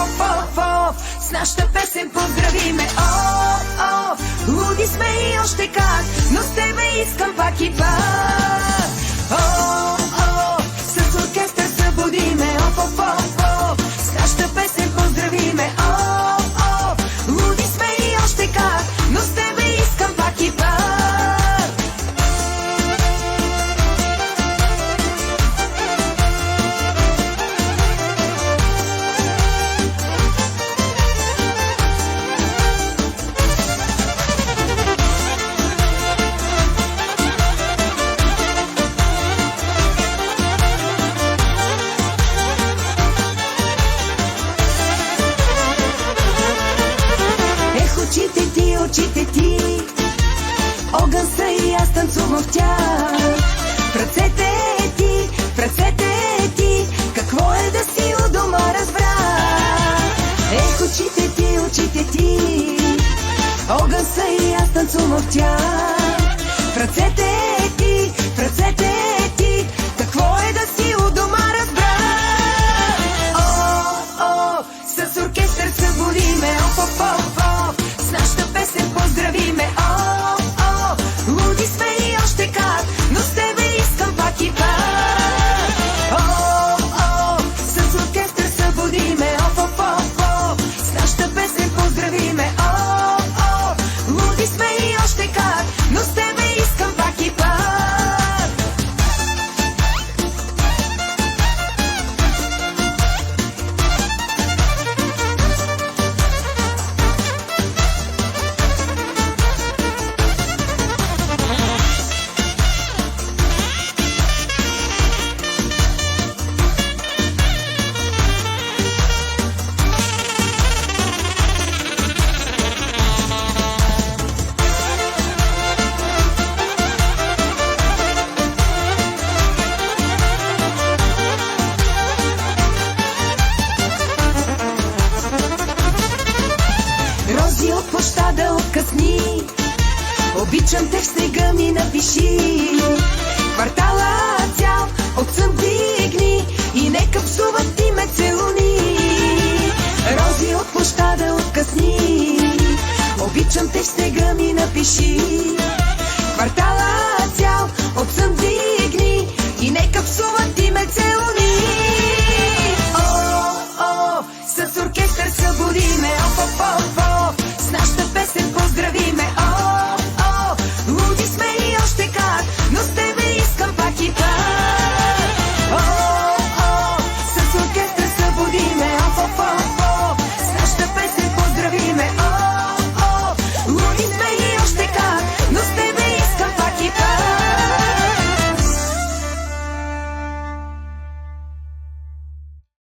оф. С нашата песен поздравиме, луди сме и още как, но с тебе искам пак и пак. С оркестър събудиме, оф. С нашата песен поздравиме, луди сме и още как, но с тебе искам пак и пак. Очите ти, огън са и аз танцувам в тях. В ръцете ти, какво е да си у дома разбра. Очите ти, огън са и аз танцувам в тях. В ръцете ти, какво е да си у дома разбра. С оркестър събудиме, оф. С нашата песен поздравиме, луди сме и още как, но с тебе искам пак и пак. С оркестър събудиме, оф. С нашата песен поздравиме, луди сме и още как, но с тебе искам пак и пак. Рози от площада откъсни, обичам те в снега ми напиши. Квартала цял от сън дигни и нека псуват ти ме целуни. Рози от площада откъсни, обичам те в снега ми напиши. Квартала цял от сън дигни и нека псуват